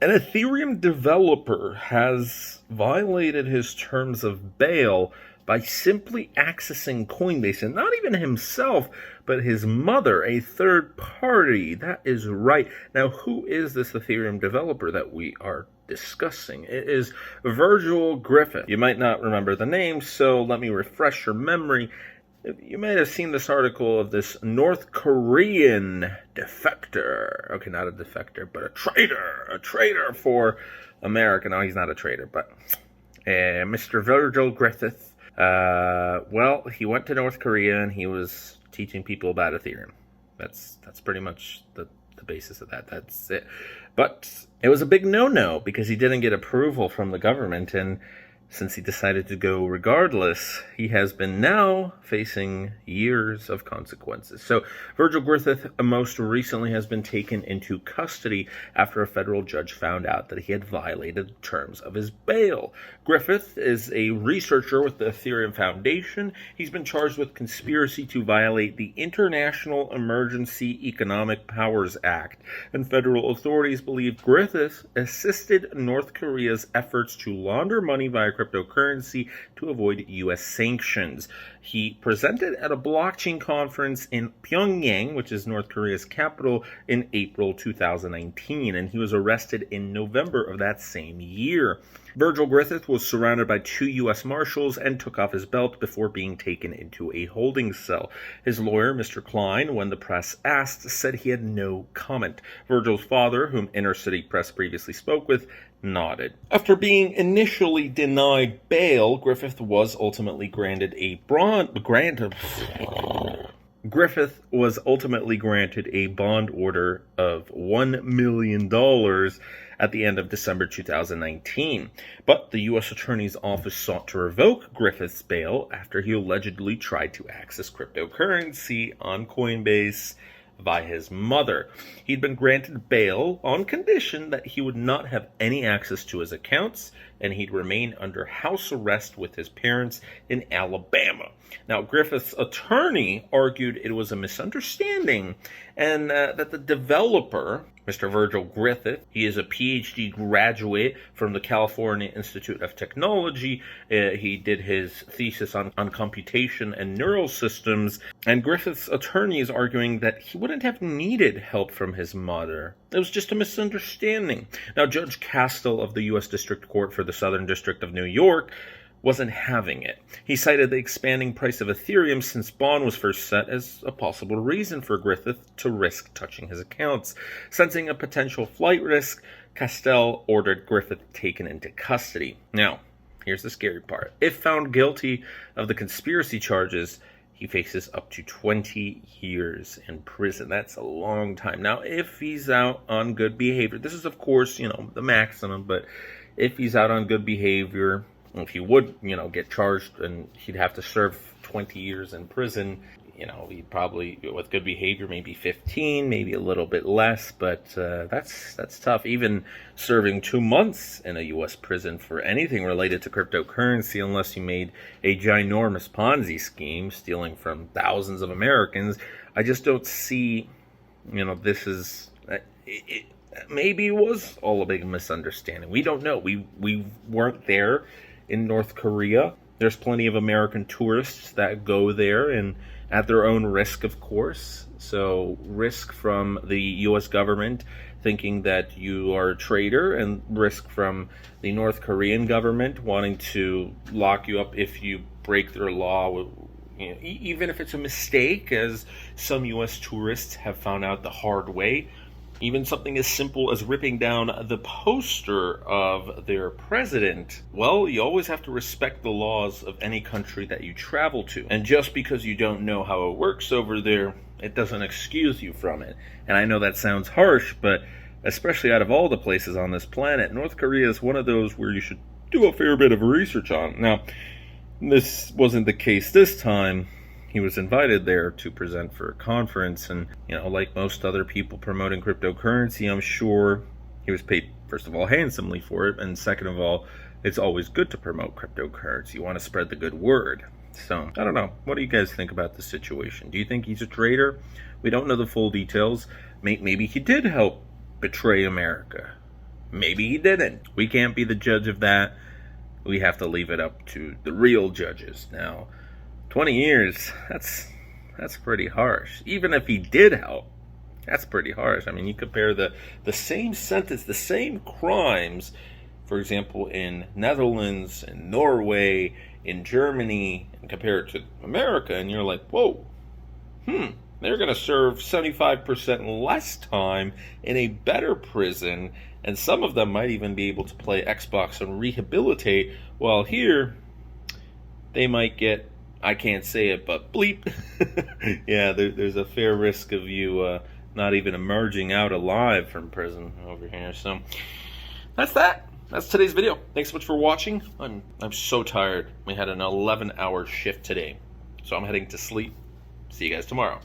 An Ethereum developer has violated his terms of bail by simply accessing Coinbase, and not even himself, but his mother, a third party. That is right. Now, who is this Ethereum developer that we are discussing? It is Virgil Griffith. You might not remember the name, so let me refresh your memory. You might have seen this article of this North Korean defector. Okay, not a defector, but a traitor for America. No, he's not a traitor, but Mr. Virgil Griffith. Well, he went to North Korea and he was teaching people about Ethereum. That's pretty much the basis of that. That's it. But it was a big no-no because he didn't get approval from the government, and since he decided to go regardless, he has been now facing years of consequences. So Virgil Griffith most recently has been taken into custody after a federal judge found out that he had violated the terms of his bail. Griffith is a researcher with the Ethereum Foundation. He's been charged with conspiracy to violate the International Emergency Economic Powers Act, and federal authorities believe Griffith assisted North Korea's efforts to launder money via cryptocurrency to avoid U.S. sanctions. He presented at a blockchain conference in Pyongyang, which is North Korea's capital, in April 2019, and he was arrested in November of that same year. Virgil Griffith was surrounded by 2 U.S. Marshals and took off his belt before being taken into a holding cell. His lawyer, Mr. Klein, when the press asked, said he had no comment. Virgil's father, whom Inner City Press previously spoke with, nodded. After being initially denied bail, Griffith was ultimately granted a bond order of $1 million at the end of December 2019. But the U.S. Attorney's Office sought to revoke Griffith's bail after he allegedly tried to access cryptocurrency on Coinbase by his mother. He'd been granted bail on condition that he would not have any access to his accounts, and he'd remain under house arrest with his parents in Alabama. Now, Griffith's attorney argued it was a misunderstanding and that the developer, Mr. Virgil Griffith, he is a PhD graduate from the California Institute of Technology. He did his thesis on computation and neural systems, and Griffith's attorney is arguing that he wouldn't have needed help from his mother. It was just a misunderstanding. Now, Judge Castile of the U.S. District Court for the Southern District of New York wasn't having it. He cited the expanding price of Ethereum since bond was first set as a possible reason for Griffith to risk touching his accounts. Sensing a potential flight risk, Castile ordered Griffith taken into custody. Now, here's the scary part. If found guilty of the conspiracy charges, he faces up to 20 years in prison. That's a long time. Now, if he's out on good behavior, this is, of course, the maximum, but if he's out on good behavior, if he would, get charged and he'd have to serve 20 years in prison, he'd probably, with good behavior, maybe 15, maybe a little bit less, but that's tough. Even serving 2 months in a U.S. prison for anything related to cryptocurrency, unless you made a ginormous Ponzi scheme, stealing from thousands of Americans, I just don't see, this is... maybe it was all a big misunderstanding. We don't know. We weren't there in North Korea. There's plenty of American tourists that go there, and at their own risk, of course. So risk from the U.S. government thinking that you are a traitor, and risk from the North Korean government wanting to lock you up if you break their law, even if it's a mistake, as some U.S. tourists have found out the hard way. Even something as simple as ripping down the poster of their president. Well, you always have to respect the laws of any country that you travel to. And just because you don't know how it works over there, it doesn't excuse you from it. And I know that sounds harsh, but especially out of all the places on this planet, North Korea is one of those where you should do a fair bit of research on. Now, this wasn't the case this time. He was invited there to present for a conference, and, like most other people promoting cryptocurrency, I'm sure he was paid, first of all, handsomely for it, and second of all, it's always good to promote cryptocurrency. You want to spread the good word. So, I don't know. What do you guys think about the situation? Do you think he's a traitor? We don't know the full details. Maybe he did help betray America. Maybe he didn't. We can't be the judge of that. We have to leave it up to the real judges. Now, 20 years, that's pretty harsh. Even if he did help, that's pretty harsh. I mean, you compare the same sentence, the same crimes, for example, in Netherlands, in Norway, in Germany, and compare it to America, and you're like, whoa, they're going to serve 75% less time in a better prison, and some of them might even be able to play Xbox and rehabilitate, while here, they might get, I can't say it, but bleep. Yeah, there's a fair risk of you not even emerging out alive from prison over here. So that's that. That's today's video. Thanks so much for watching. I'm so tired. We had an 11-hour shift today, so I'm heading to sleep. See you guys tomorrow.